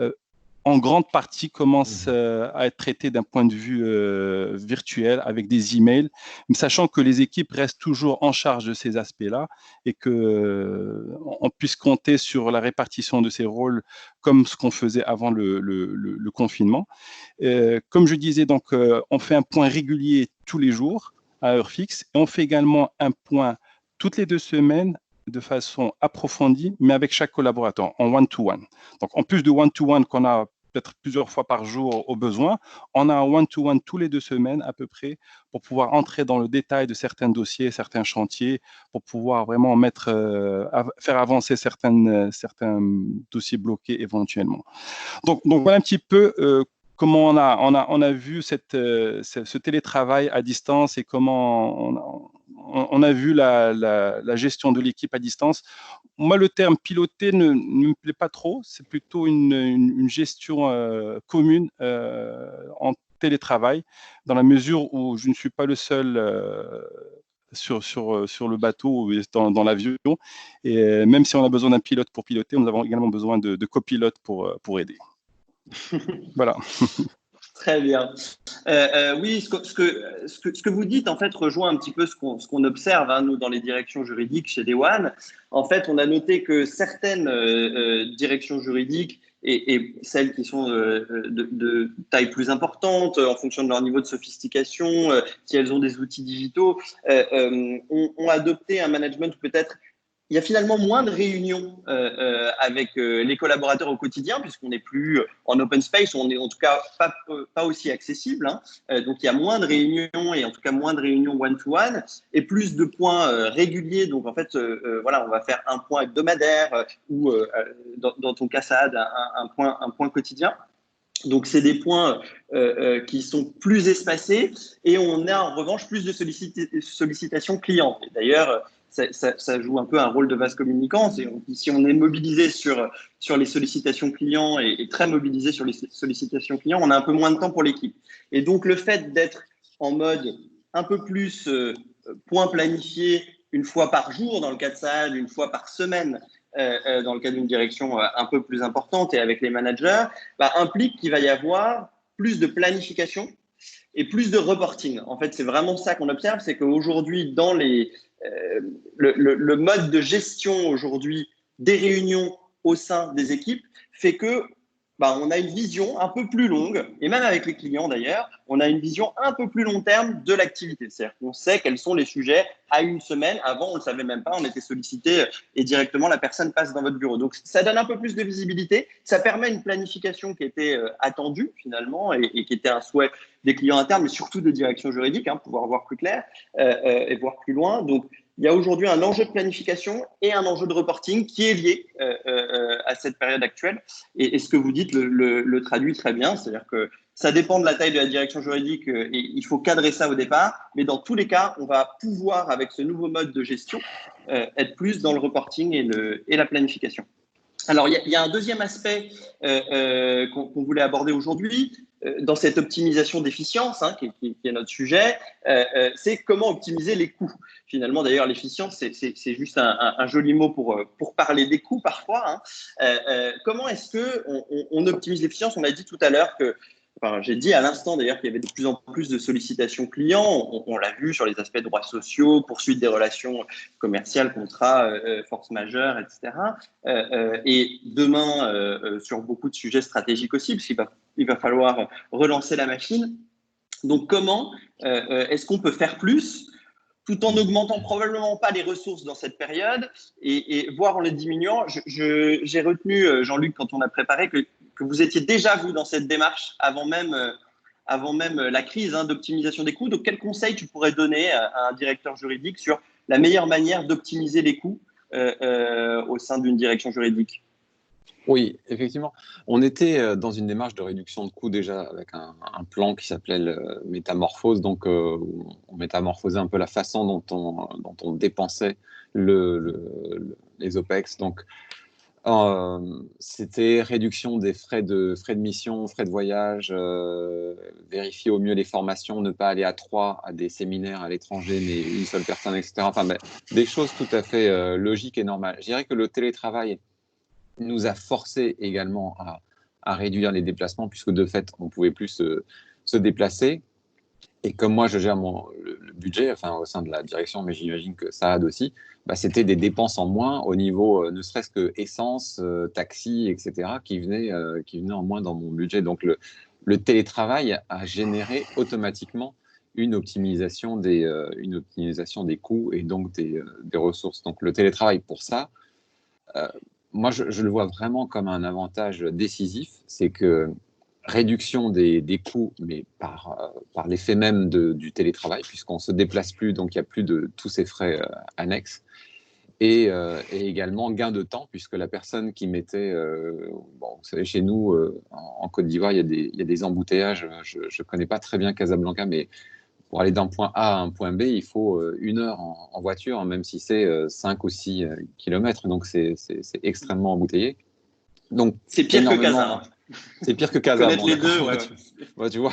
euh, en grande partie commence à être traité d'un point de vue virtuel avec des emails, mais sachant que les équipes restent toujours en charge de ces aspects-là et qu'on puisse compter sur la répartition de ces rôles comme ce qu'on faisait avant le confinement. Comme je disais, donc, on fait un point régulier tous les jours à heure fixe et on fait également un point toutes les 2 semaines de façon approfondie, mais avec chaque collaborateur, en one-to-one. Donc, en plus de one-to-one qu'on a peut-être plusieurs fois par jour au besoin, on a un one-to-one tous les 2 semaines à peu près pour pouvoir entrer dans le détail de certains dossiers, certains chantiers, pour pouvoir vraiment faire avancer certains dossiers bloqués éventuellement. Donc voilà un petit peu comment on a vu ce télétravail à distance et comment on a vu la gestion de l'équipe à distance. Moi, le terme piloter ne me plaît pas trop. C'est plutôt une gestion commune en télétravail, dans la mesure où je ne suis pas le seul sur le bateau ou dans l'avion. Et même si on a besoin d'un pilote pour piloter, nous avons également besoin de copilotes pour aider. Voilà. Très bien. Oui, ce que vous dites, en fait, rejoint un petit peu ce qu'on observe, hein, nous, dans les directions juridiques chez Day One. En fait, on a noté que certaines directions juridiques et celles qui sont de taille plus importante, en fonction de leur niveau de sophistication, si elles ont des outils digitaux, ont adopté un management peut-être il y a finalement moins de réunions avec les collaborateurs au quotidien, puisqu'on n'est plus en open space, on n'est en tout cas pas aussi accessible. Hein. Donc, il y a moins de réunions et en tout cas moins de réunions one-to-one et plus de points réguliers. Donc, en fait, voilà, on va faire un point hebdomadaire ou, dans ton cas, Saad, un point quotidien. Donc, c'est des points qui sont plus espacés et on a en revanche plus de sollicitations clients. Et d'ailleurs, ça joue un peu un rôle de vase communicant. Si on est mobilisé sur les sollicitations clients et très mobilisé sur les sollicitations clients, on a un peu moins de temps pour l'équipe. Et donc, le fait d'être en mode un peu plus point planifié une fois par jour, dans le cas de Saad, une fois par semaine, dans le cas d'une direction un peu plus importante et avec les managers, implique qu'il va y avoir plus de planification et plus de reporting. En fait, c'est vraiment ça qu'on observe, c'est qu'aujourd'hui, dans le mode de gestion aujourd'hui des réunions au sein des équipes fait que on a une vision un peu plus longue, et même avec les clients d'ailleurs, on a une vision un peu plus long terme de l'activité. C'est-à-dire qu'on sait quels sont les sujets à une semaine. Avant, on ne le savait même pas, on était sollicité et directement la personne passe dans votre bureau. Donc, ça donne un peu plus de visibilité. Ça permet une planification qui était attendue finalement et qui était un souhait des clients internes, mais surtout des directions juridiques, hein, pouvoir voir plus clair et voir plus loin. Donc, il y a aujourd'hui un enjeu de planification et un enjeu de reporting qui est lié à cette période actuelle. Et ce que vous dites le traduit très bien, c'est-à-dire que ça dépend de la taille de la direction juridique et il faut cadrer ça au départ. Mais dans tous les cas, on va pouvoir, avec ce nouveau mode de gestion, être plus dans le reporting et la planification. Alors, il y a un deuxième aspect qu'on voulait aborder aujourd'hui dans cette optimisation d'efficience, hein, qui est notre sujet, c'est comment optimiser les coûts. Finalement, d'ailleurs, l'efficience, c'est juste un joli mot pour parler des coûts parfois. Hein. Comment est-ce qu'on optimise l'efficience? On a dit tout à l'heure que j'ai dit à l'instant d'ailleurs qu'il y avait de plus en plus de sollicitations clients. On l'a vu sur les aspects de droits sociaux, poursuite des relations commerciales, contrats, force majeure, etc. Et demain, sur beaucoup de sujets stratégiques aussi, parce qu'il va falloir relancer la machine. Donc, comment est-ce qu'on peut faire plus tout en n'augmentant probablement pas les ressources dans cette période et voire en les diminuant? J'ai retenu, Jean-Luc, quand on a préparé, que vous étiez déjà, vous, dans cette démarche avant même la crise d'optimisation des coûts. Donc, quel conseil tu pourrais donner à un directeur juridique sur la meilleure manière d'optimiser les coûts au sein d'une direction juridique? Oui, effectivement. On était dans une démarche de réduction de coûts déjà avec un plan qui s'appelait le Métamorphose. Donc, on métamorphosait un peu la façon dont on dépensait les OPEX. Donc, c'était réduction des frais de mission, frais de voyage, vérifier au mieux les formations, ne pas aller à 3 à des séminaires à l'étranger, mais une seule personne, etc. Enfin, des choses tout à fait logiques et normales. Je dirais que le télétravail nous a forcé également à réduire les déplacements, puisque de fait, on ne pouvait plus se déplacer. Et comme moi, je gère le budget, enfin, au sein de la direction, mais j'imagine que ça aide aussi, bah, c'était des dépenses en moins au niveau, ne serait-ce que essence, taxi, etc., qui venaient en moins dans mon budget. Donc, le télétravail a généré automatiquement une optimisation des coûts et donc des ressources. Donc, le télétravail, pour ça, moi, je le vois vraiment comme un avantage décisif, c'est que réduction des coûts, mais par l'effet même du télétravail, puisqu'on ne se déplace plus, donc il n'y a plus de tous ces frais annexes, et également gain de temps, puisque la personne qui mettait, bon, vous savez, chez nous, en Côte d'Ivoire, il y a des embouteillages, je ne connais pas très bien Casablanca, mais pour aller d'un point A à un point B, il faut 1 heure en voiture, même si c'est 5 ou 6 kilomètres, donc c'est extrêmement embouteillé. Donc, c'est pire que Casa. Hein. C'est pire que Casa. Connaître les deux, ouais. Tu vois.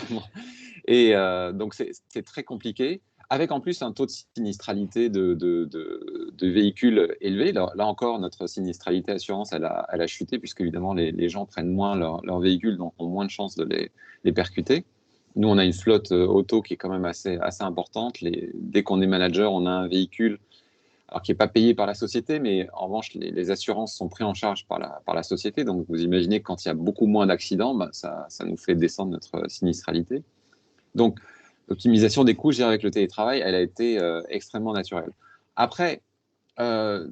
Et donc, c'est très compliqué, avec en plus un taux de sinistralité de véhicules élevé. Là encore, notre sinistralité assurance, elle a chuté, puisque évidemment, les gens prennent moins leurs véhicules, donc ont moins de chances de les percuter. Nous, on a une flotte auto qui est quand même assez importante. Dès qu'on est manager, on a un véhicule alors qui n'est pas payé par la société, mais en revanche, les assurances sont prises en charge par la société. Donc, vous imaginez que quand il y a beaucoup moins d'accidents, bah, ça nous fait descendre notre sinistralité. Donc, l'optimisation des coûts, je dirais, avec le télétravail, elle a été extrêmement naturelle. Après, sur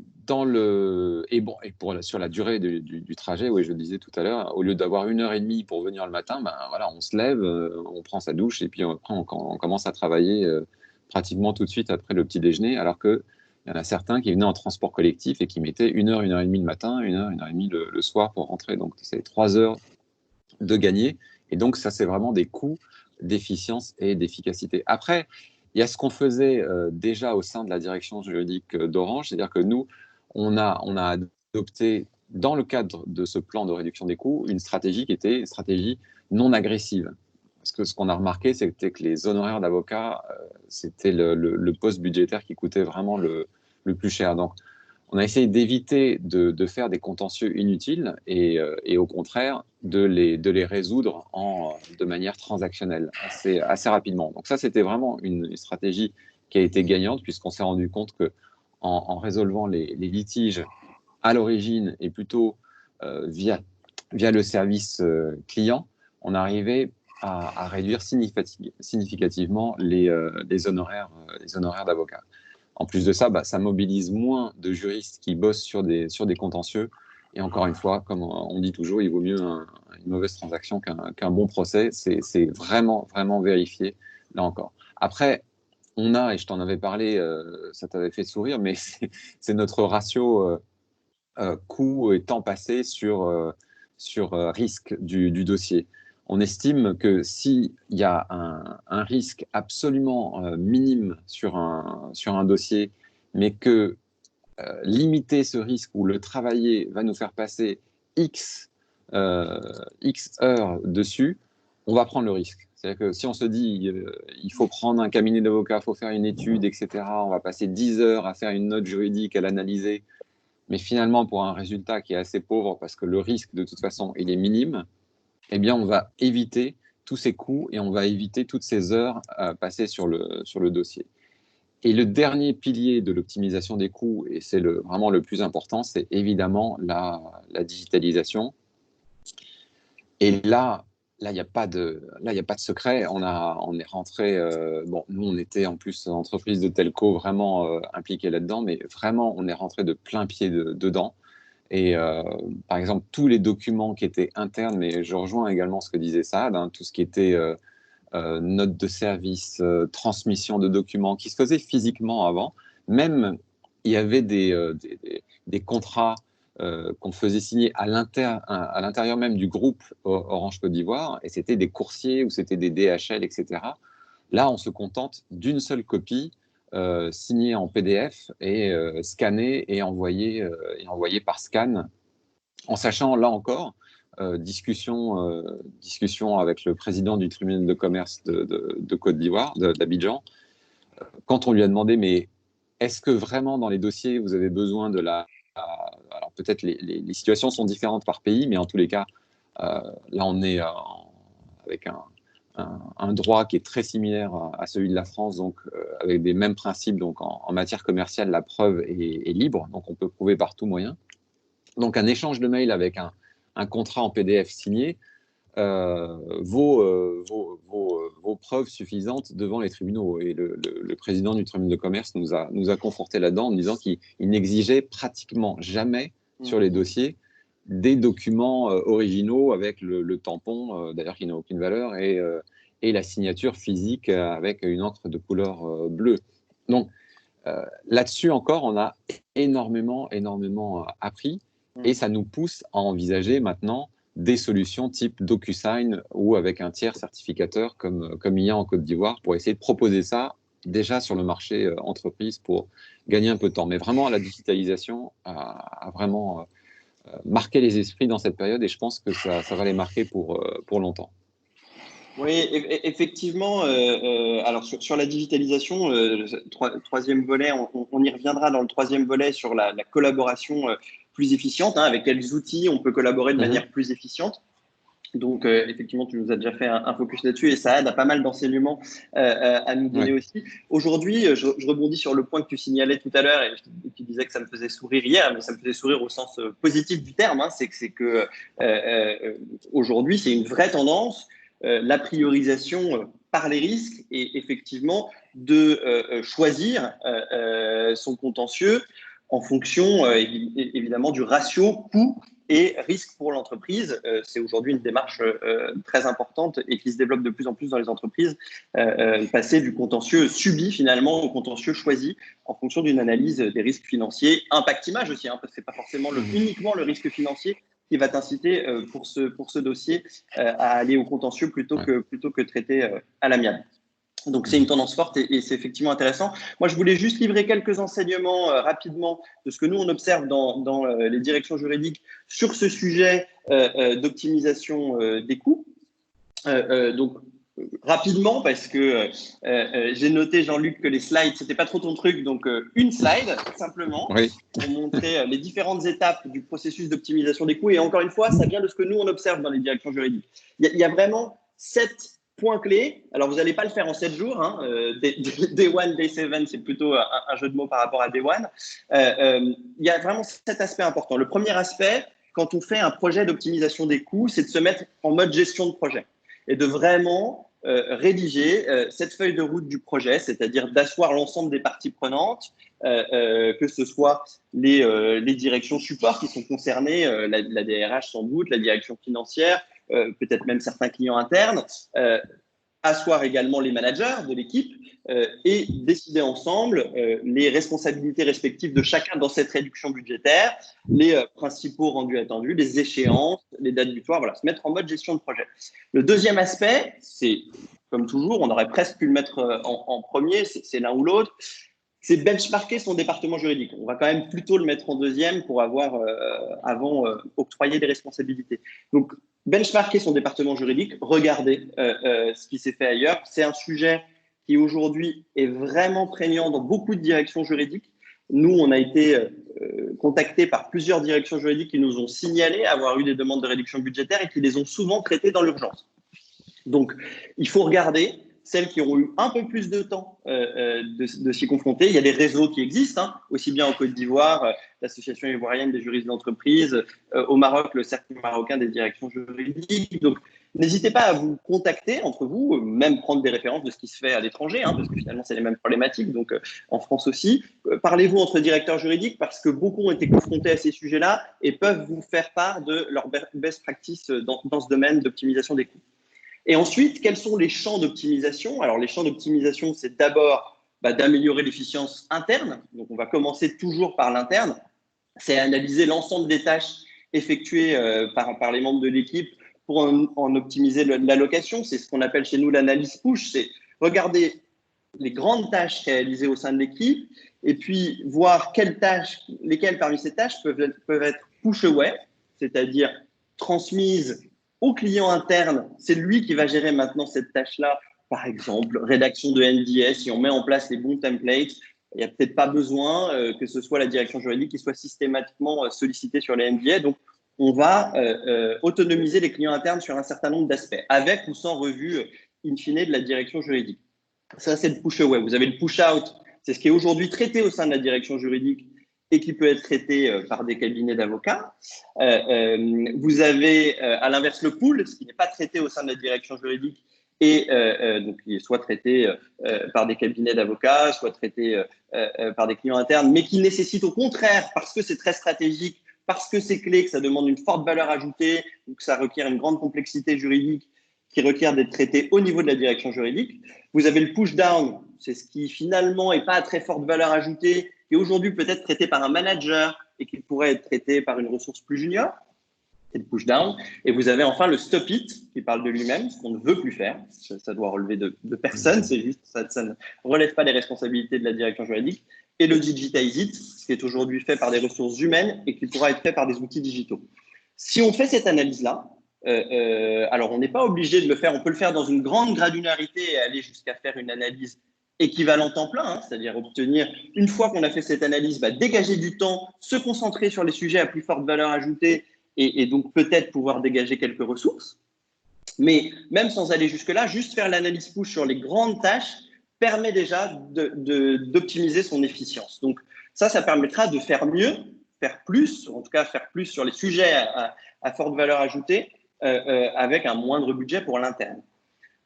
la durée du trajet, oui, je le disais tout à l'heure, au lieu d'avoir 1h30 pour venir le matin, ben, voilà, on se lève, on prend sa douche et puis après, on commence à travailler pratiquement tout de suite après le petit déjeuner, alors qu'il y en a certains qui venaient en transport collectif et qui mettaient 1h, 1h30 le matin, 1h, 1h30 le soir pour rentrer. Donc, c'est 3 heures de gagner. Et donc, ça, c'est vraiment des coûts d'efficience et d'efficacité. Après, il y a ce qu'on faisait déjà au sein de la direction juridique d'Orange, c'est-à-dire que nous, on a adopté, dans le cadre de ce plan de réduction des coûts, une stratégie qui était une stratégie non agressive. Parce que ce qu'on a remarqué, c'était que les honoraires d'avocats, c'était le poste budgétaire qui coûtait vraiment le plus cher. Donc, on a essayé d'éviter de faire des contentieux inutiles et au contraire de les résoudre de manière transactionnelle assez rapidement. Donc ça, c'était vraiment une stratégie qui a été gagnante puisqu'on s'est rendu compte que en résolvant les litiges à l'origine et plutôt via le service client, on arrivait à réduire significativement les honoraires d'avocats. En plus de ça, ça mobilise moins de juristes qui bossent sur des contentieux. Et encore une fois, comme on dit toujours, il vaut mieux une mauvaise transaction qu'un bon procès. C'est vraiment, vraiment vérifié, là encore. Après, et je t'en avais parlé, ça t'avait fait sourire, mais c'est notre ratio coût et temps passé sur risque du dossier. On estime que s'il y a un risque absolument minime sur un dossier, mais que limiter ce risque ou le travailler va nous faire passer X heures dessus, on va prendre le risque. C'est-à-dire que si on se dit il faut prendre un cabinet d'avocat, il faut faire une étude, etc., on va passer 10 heures à faire une note juridique, à l'analyser, mais finalement pour un résultat qui est assez pauvre parce que le risque de toute façon il est minime, eh bien, on va éviter tous ces coûts et on va éviter toutes ces heures passées sur le dossier. Et le dernier pilier de l'optimisation des coûts, et c'est vraiment le plus important, c'est évidemment la digitalisation. Et là, il n'y a pas de secret. On est rentré. Nous, on était en plus entreprise de telco vraiment impliquée là-dedans, mais vraiment, on est rentré de plein pied dedans. Et par exemple, tous les documents qui étaient internes, mais je rejoins également ce que disait Saad, tout ce qui était notes de service, transmission de documents qui se faisaient physiquement avant. Même, il y avait des contrats qu'on faisait signer à l'intérieur même du groupe Orange Côte d'Ivoire, et c'était des coursiers ou c'était des DHL, etc. Là, on se contente d'une seule copie signé en PDF et scanné et envoyé par scan, en sachant là encore, discussion avec le président du tribunal de commerce de Côte d'Ivoire, d'Abidjan, quand on lui a demandé mais est-ce que vraiment dans les dossiers vous avez besoin de la alors peut-être les situations sont différentes par pays, mais en tous les cas, là on est avec un droit qui est très similaire à celui de la France, donc avec des mêmes principes. Donc en matière commerciale, la preuve est libre, donc on peut prouver par tout moyen. Donc un échange de mails avec un contrat en PDF signé vaut preuves suffisantes devant les tribunaux. Et le président du tribunal de commerce nous a conforté là-dedans en disant qu'il n'exigeait pratiquement jamais sur les dossiers des documents originaux avec le tampon, d'ailleurs qui n'a aucune valeur, et la signature physique avec une encre de couleur bleue. Donc là-dessus encore, on a énormément appris, et ça nous pousse à envisager maintenant des solutions type DocuSign ou avec un tiers certificateur comme il y a en Côte d'Ivoire pour essayer de proposer ça déjà sur le marché entreprise pour gagner un peu de temps. Mais vraiment, la digitalisation a vraiment marqué les esprits dans cette période, et je pense que ça va les marquer pour longtemps. Oui, effectivement. Alors sur la digitalisation, troisième volet, on y reviendra dans le troisième volet sur la collaboration plus efficiente, avec quels outils on peut collaborer de manière plus efficiente. Donc, effectivement, tu nous as déjà fait un focus là-dessus, et ça aide à pas mal d'enseignements à nous donner aussi. Aujourd'hui, je rebondis sur le point que tu signalais tout à l'heure, et tu disais que ça me faisait sourire hier, mais ça me faisait sourire au sens positif du terme. C'est que aujourd'hui, c'est une vraie tendance, la priorisation par les risques, et effectivement de choisir son contentieux en fonction évidemment du ratio coût et risque pour l'entreprise. C'est aujourd'hui une démarche très importante et qui se développe de plus en plus dans les entreprises, passer du contentieux subi finalement au contentieux choisi en fonction d'une analyse des risques financiers, impact image aussi, parce que c'est pas forcément uniquement le risque financier qui va t'inciter pour ce dossier à aller au contentieux plutôt que traiter à l'amiable. Donc, c'est une tendance forte et c'est effectivement intéressant. Moi, je voulais juste livrer quelques enseignements rapidement de ce que nous, on observe dans les directions juridiques sur ce sujet d'optimisation des coûts. Donc, rapidement, parce que j'ai noté, Jean-Luc, que les slides, c'était pas trop ton truc. Donc, une slide, simplement, pour montrer les différentes étapes du processus d'optimisation des coûts. Et encore une fois, ça vient de ce que nous, on observe dans les directions juridiques. Il y a vraiment 7 points clés. Alors, vous n'allez pas le faire en 7 jours. Day 1, Day 7, c'est plutôt un jeu de mots par rapport à Day 1. Il y a vraiment 7 aspects importants. Le premier aspect, quand on fait un projet d'optimisation des coûts, c'est de se mettre en mode gestion de projet et de vraiment rédiger cette feuille de route du projet, c'est-à-dire d'asseoir l'ensemble des parties prenantes, que ce soit les directions support qui sont concernées, la DRH sans doute, la direction financière, peut-être même certains clients internes, asseoir également les managers de l'équipe et décider ensemble les responsabilités respectives de chacun dans cette réduction budgétaire, les principaux rendus attendus, les échéances, les dates butoirs, voilà, se mettre en mode gestion de projet. Le deuxième aspect, c'est comme toujours, on aurait presque pu le mettre en premier, c'est l'un ou l'autre, c'est benchmarker son département juridique. On va quand même plutôt le mettre en deuxième pour avoir avant octroyé des responsabilités. Donc, benchmarker son département juridique, regarder ce qui s'est fait ailleurs. C'est un sujet qui aujourd'hui est vraiment prégnant dans beaucoup de directions juridiques. Nous, on a été contactés par plusieurs directions juridiques qui nous ont signalé avoir eu des demandes de réduction budgétaire et qui les ont souvent traitées dans l'urgence. Donc, il faut regarder celles qui ont eu un peu plus de temps de s'y confronter. Il y a des réseaux qui existent, aussi bien en Côte d'Ivoire, l'Association ivoirienne des juristes d'entreprise, au Maroc, le Cercle marocain des directions juridiques. Donc, n'hésitez pas à vous contacter entre vous, même prendre des références de ce qui se fait à l'étranger, parce que finalement, c'est les mêmes problématiques, donc en France aussi. Parlez-vous entre directeurs juridiques parce que beaucoup ont été confrontés à ces sujets-là et peuvent vous faire part de leur best practice dans ce domaine d'optimisation des coûts. Et ensuite, quels sont les champs d'optimisation? Alors, les champs d'optimisation, c'est d'abord d'améliorer l'efficience interne. Donc, on va commencer toujours par l'interne. C'est analyser l'ensemble des tâches effectuées par les membres de l'équipe pour en optimiser l'allocation. C'est ce qu'on appelle chez nous l'analyse push. C'est regarder les grandes tâches réalisées au sein de l'équipe et puis voir lesquelles parmi ces tâches peuvent être push away, c'est-à-dire transmises au client interne, c'est lui qui va gérer maintenant cette tâche-là. Par exemple, rédaction de NDS, si on met en place les bons templates, il n'y a peut-être pas besoin que ce soit la direction juridique qui soit systématiquement sollicitée sur les NDA. Donc, on va autonomiser les clients internes sur un certain nombre d'aspects, avec ou sans revue in fine de la direction juridique. Ça, c'est le push-away. Vous avez le push-out, c'est ce qui est aujourd'hui traité au sein de la direction juridique et qui peut être traité par des cabinets d'avocats. Vous avez à l'inverse le pull, ce qui n'est pas traité au sein de la direction juridique et donc qui est soit traité par des cabinets d'avocats, soit traité par des clients internes, mais qui nécessite au contraire, parce que c'est très stratégique, parce que c'est clé, que ça demande une forte valeur ajoutée, ou que ça requiert une grande complexité juridique qui requiert d'être traité au niveau de la direction juridique. Vous avez le push-down, c'est ce qui finalement n'est pas à très forte valeur ajoutée, qui est aujourd'hui peut-être traité par un manager et qui pourrait être traité par une ressource plus junior. C'est le push-down. Et vous avez enfin le stop-it qui parle de lui-même, ce qu'on ne veut plus faire. Ça doit relever de personne, c'est juste, ça ne relève pas des responsabilités de la direction juridique. Et le digitize-it, ce qui est aujourd'hui fait par des ressources humaines et qui pourra être fait par des outils digitaux. Si on fait cette analyse-là, alors on n'est pas obligé de le faire, on peut le faire dans une grande granularité et aller jusqu'à faire une analyse équivalente en plein, hein, c'est-à-dire obtenir, une fois qu'on a fait cette analyse, dégager du temps, se concentrer sur les sujets à plus forte valeur ajoutée et donc peut-être pouvoir dégager quelques ressources. Mais même sans aller jusque-là, juste faire l'analyse push sur les grandes tâches permet déjà d'optimiser son efficience. Donc ça permettra de faire mieux, faire plus, en tout cas faire plus sur les sujets à forte valeur ajoutée avec un moindre budget pour l'interne.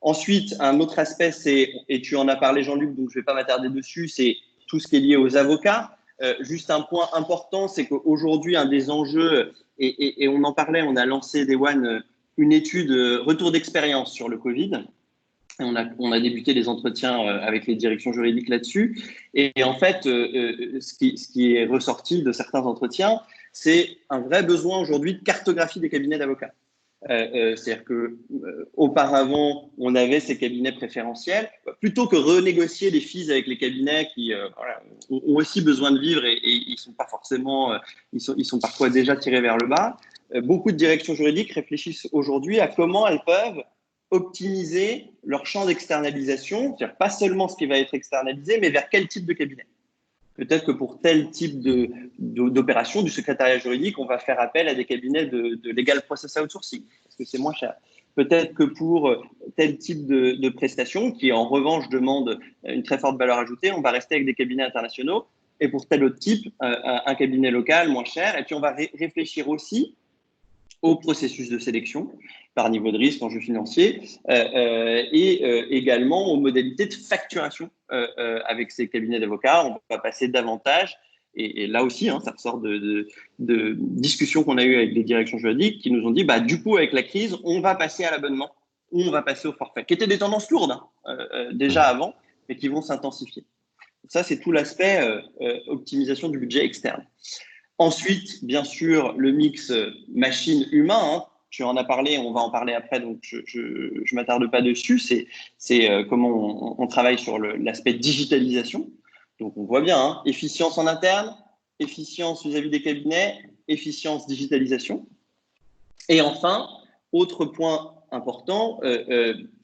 Ensuite, un autre aspect, c'est, et tu en as parlé Jean-Luc, donc je ne vais pas m'attarder dessus, c'est tout ce qui est lié aux avocats. Juste un point important, c'est qu'aujourd'hui, un des enjeux, et on en parlait, on a lancé Day One une étude retour d'expérience sur le Covid. On a débuté les entretiens avec les directions juridiques là-dessus. Et en fait, ce qui est ressorti de certains entretiens, c'est un vrai besoin aujourd'hui de cartographie des cabinets d'avocats. C'est-à-dire qu'auparavant, on avait ces cabinets préférentiels. Plutôt que renégocier les fees avec les cabinets qui ont aussi besoin de vivre et ils sont pas forcément, ils sont parfois déjà tirés vers le bas, beaucoup de directions juridiques réfléchissent aujourd'hui à comment elles peuvent optimiser leur champ d'externalisation, c'est-à-dire pas seulement ce qui va être externalisé, mais vers quel type de cabinet. Peut-être que pour tel type d'opération du secrétariat juridique, on va faire appel à des cabinets de legal process outsourcing, parce que c'est moins cher. Peut-être que pour tel type de prestation, qui en revanche demande une très forte valeur ajoutée, on va rester avec des cabinets internationaux, et pour tel autre type, un cabinet local moins cher. Et puis on va réfléchir aussi au processus de sélection par niveau de risque, enjeu financier, et également aux modalités de facturation avec ces cabinets d'avocats. On va passer davantage, et là aussi, ça ressort de discussions qu'on a eues avec les directions juridiques qui nous ont dit, du coup, avec la crise, on va passer à l'abonnement ou on va passer au forfait, qui étaient des tendances lourdes déjà avant, mais qui vont s'intensifier. Ça, c'est tout l'aspect optimisation du budget externe. Ensuite, bien sûr, le mix machine-humain, tu en as parlé, on va en parler après, donc je ne m'attarde pas dessus. C'est comment on travaille sur l'aspect digitalisation. Donc, on voit bien, efficience en interne, efficience vis-à-vis des cabinets, efficience digitalisation. Et enfin, autre point important,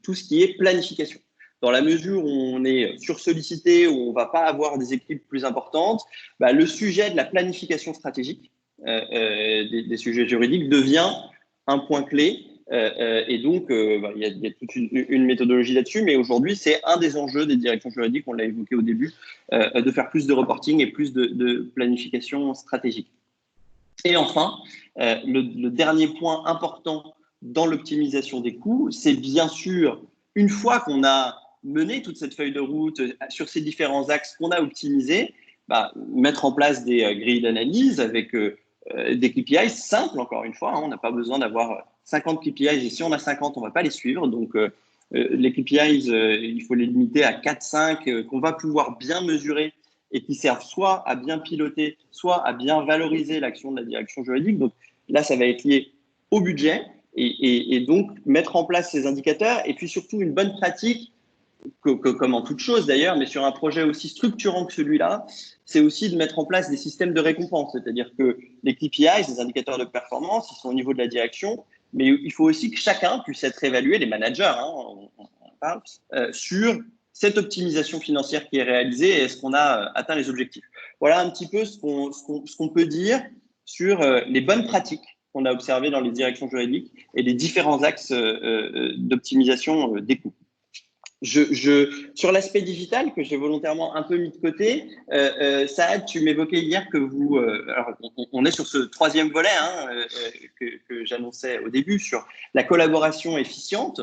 tout ce qui est planification. Dans la mesure où on est sursollicité, où on ne va pas avoir des équipes plus importantes, le sujet de la planification stratégique des sujets juridiques devient un point clé. Et donc, il y a toute une méthodologie là-dessus, mais aujourd'hui, c'est un des enjeux des directions juridiques, on l'a évoqué au début, de faire plus de reporting et plus de planification stratégique. Et enfin, le dernier point important dans l'optimisation des coûts, c'est bien sûr, une fois qu'on a mené toute cette feuille de route sur ces différents axes qu'on a optimisés, mettre en place des grilles d'analyse avec des KPIs simples, encore une fois. On n'a pas besoin d'avoir 50 KPIs et si on a 50, on ne va pas les suivre. Donc, les KPIs, il faut les limiter à 4-5 qu'on va pouvoir bien mesurer et qui servent soit à bien piloter, soit à bien valoriser l'action de la direction juridique. Donc là, ça va être lié au budget et donc mettre en place ces indicateurs et puis surtout une bonne pratique, comme en toute chose d'ailleurs, mais sur un projet aussi structurant que celui-là, c'est aussi de mettre en place des systèmes de récompense. C'est-à-dire que les KPIs, les indicateurs de performance, ils sont au niveau de la direction, mais il faut aussi que chacun puisse être évalué, les managers, on parle, sur cette optimisation financière qui est réalisée et est-ce qu'on a atteint les objectifs. Voilà un petit peu ce qu'on peut dire sur les bonnes pratiques qu'on a observées dans les directions juridiques et les différents axes d'optimisation des coûts. Sur l'aspect digital que j'ai volontairement un peu mis de côté, Saad, tu m'évoquais hier que vous, alors on est sur ce troisième volet que j'annonçais au début sur la collaboration efficiente.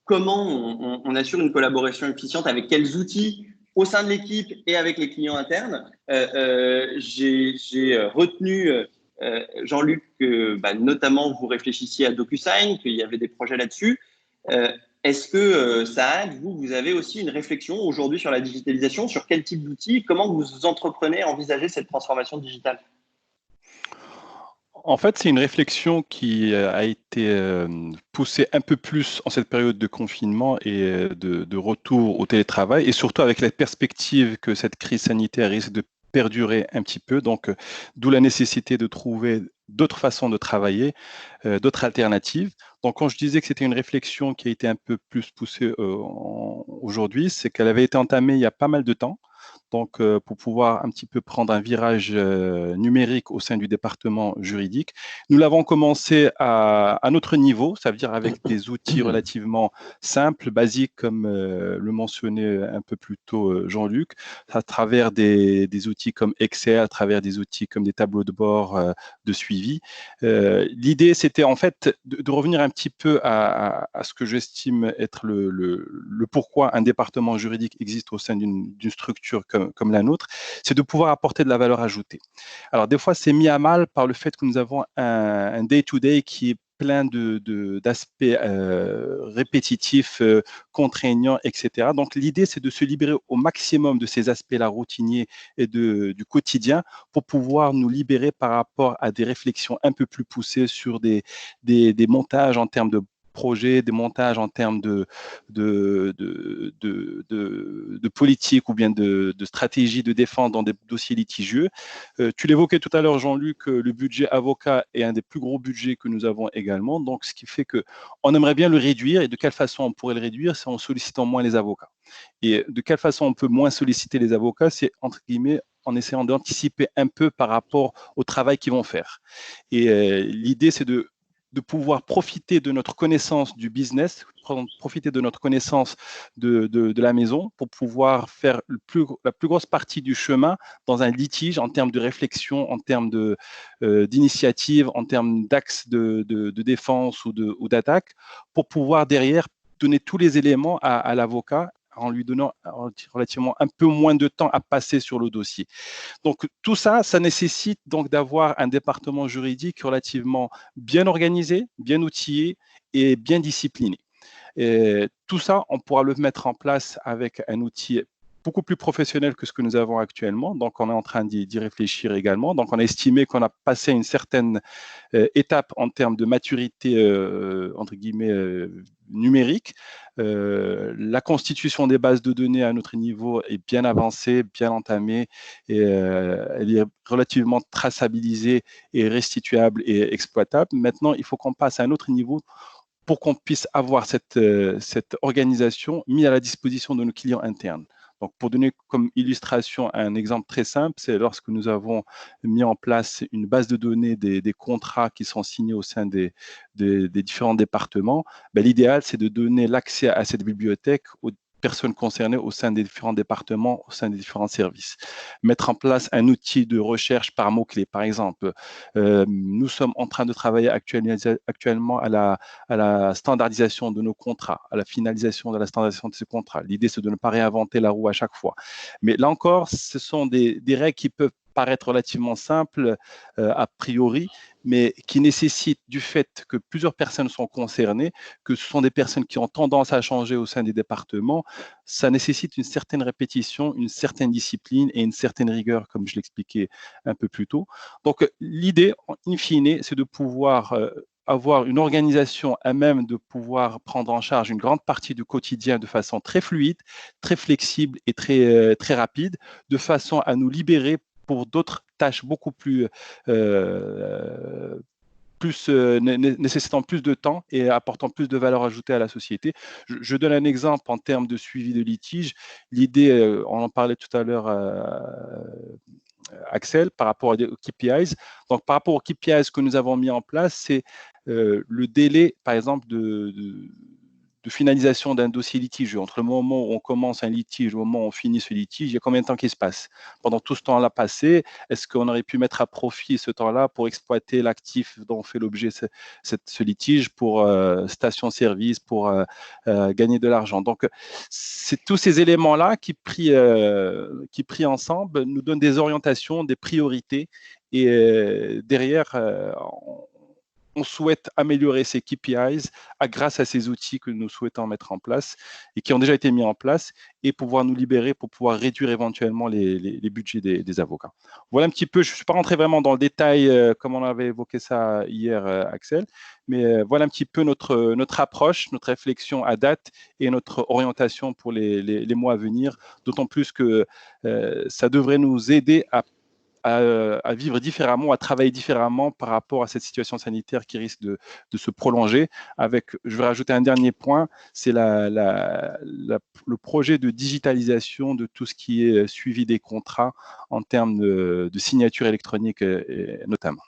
Comment on assure une collaboration efficiente, avec quels outils au sein de l'équipe et avec les clients internes. J'ai retenu, Jean-Luc, que notamment vous réfléchissiez à DocuSign, qu'il y avait des projets là-dessus. Est-ce que, Saad, vous avez aussi une réflexion aujourd'hui sur la digitalisation, sur quel type d'outils, comment vous entreprenez à envisager cette transformation digitale? En fait, c'est une réflexion qui a été poussée un peu plus en cette période de confinement et de retour au télétravail, et surtout avec la perspective que cette crise sanitaire risque de perdurer un petit peu. Donc, d'où la nécessité de trouver d'autres façons de travailler, d'autres alternatives. Donc, quand je disais que c'était une réflexion qui a été un peu plus poussée aujourd'hui, c'est qu'elle avait été entamée il y a pas mal de temps. Donc, pour pouvoir un petit peu prendre un virage numérique au sein du département juridique. Nous l'avons commencé à notre niveau, ça veut dire avec des outils relativement simples, basiques, comme le mentionnait un peu plus tôt Jean-Luc, à travers des outils comme Excel, à travers des outils comme des tableaux de bord de suivi. L'idée, c'était en fait de revenir un petit peu à ce que j'estime être le pourquoi un département juridique existe au sein d'une structure comme la nôtre, c'est de pouvoir apporter de la valeur ajoutée. Alors, des fois, c'est mis à mal par le fait que nous avons un day-to-day qui est plein d'aspects répétitifs, contraignants, etc. Donc, l'idée, c'est de se libérer au maximum de ces aspects-là routiniers et du quotidien pour pouvoir nous libérer par rapport à des réflexions un peu plus poussées sur des montages en termes de projets, des montages en termes de politique ou bien de stratégie de défense dans des dossiers litigieux. Tu l'évoquais tout à l'heure, Jean-Luc, le budget avocat est un des plus gros budgets que nous avons également. Donc, ce qui fait qu'on aimerait bien le réduire. Et de quelle façon on pourrait le réduire? C'est en sollicitant moins les avocats. Et de quelle façon on peut moins solliciter les avocats? C'est, entre guillemets, en essayant d'anticiper un peu par rapport au travail qu'ils vont faire. Et l'idée, c'est de pouvoir profiter de notre connaissance du business, profiter de notre connaissance de la maison pour pouvoir faire la plus grosse partie du chemin dans un litige en termes de réflexion, en termes d'initiative, en termes d'axe de défense ou d'attaque, pour pouvoir derrière donner tous les éléments à l'avocat en lui donnant relativement un peu moins de temps à passer sur le dossier. Donc, tout ça, ça nécessite donc d'avoir un département juridique relativement bien organisé, bien outillé et bien discipliné. Et tout ça, on pourra le mettre en place avec un outil beaucoup plus professionnel que ce que nous avons actuellement. Donc, on est en train d'y réfléchir également. Donc, on a estimé qu'on a passé une certaine étape en termes de maturité, entre guillemets, numérique. La constitution des bases de données à notre niveau est bien avancée, bien entamée, et elle est relativement traçabilisée et restituable et exploitable. Maintenant, il faut qu'on passe à un autre niveau pour qu'on puisse avoir cette organisation mise à la disposition de nos clients internes. Donc, pour donner comme illustration un exemple très simple, c'est lorsque nous avons mis en place une base de données des contrats qui sont signés au sein des différents départements. L'idéal, c'est de donner l'accès à cette bibliothèque aux personnes concernées au sein des différents départements, au sein des différents services. Mettre en place un outil de recherche par mots-clés, par exemple. Nous sommes en train de travailler actuellement à la standardisation de nos contrats, à la finalisation de la standardisation de ces contrats. L'idée, c'est de ne pas réinventer la roue à chaque fois. Mais là encore, ce sont des règles qui peuvent paraître relativement simples a priori, mais qui nécessitent, du fait que plusieurs personnes sont concernées, que ce sont des personnes qui ont tendance à changer au sein des départements, ça nécessite une certaine répétition, une certaine discipline et une certaine rigueur, comme je l'expliquais un peu plus tôt. Donc, l'idée, in fine, c'est de pouvoir avoir une organisation à même de pouvoir prendre en charge une grande partie du quotidien de façon très fluide, très flexible et très rapide, de façon à nous libérer pour d'autres tâches beaucoup plus plus, nécessitant plus de temps et apportant plus de valeur ajoutée à la société. Je donne un exemple en termes de suivi de litige. L'idée, on en parlait tout à l'heure, Axel, par rapport aux KPIs. Donc, par rapport aux KPIs que nous avons mis en place, c'est le délai, par exemple, de finalisation d'un dossier litige. Entre le moment où on commence un litige et le moment où on finit ce litige, il y a combien de temps qui se passe? Pendant tout ce temps-là passé, est-ce qu'on aurait pu mettre à profit ce temps-là pour exploiter l'actif dont fait l'objet ce litige pour station-service, pour gagner de l'argent? Donc, c'est tous ces éléments-là qui pris ensemble nous donnent des orientations, des priorités et derrière, on souhaite améliorer ces KPIs grâce à ces outils que nous souhaitons mettre en place et qui ont déjà été mis en place et pouvoir nous libérer pour pouvoir réduire éventuellement les budgets des avocats. Voilà un petit peu, je ne suis pas rentré vraiment dans le détail comme on avait évoqué ça hier, Axel, mais voilà un petit peu notre approche, notre réflexion à date et notre orientation pour les mois à venir, d'autant plus que ça devrait nous aider à vivre différemment, à travailler différemment par rapport à cette situation sanitaire qui risque de se prolonger. Je vais rajouter un dernier point, c'est le projet de digitalisation de tout ce qui est suivi des contrats en termes de signature électronique notamment.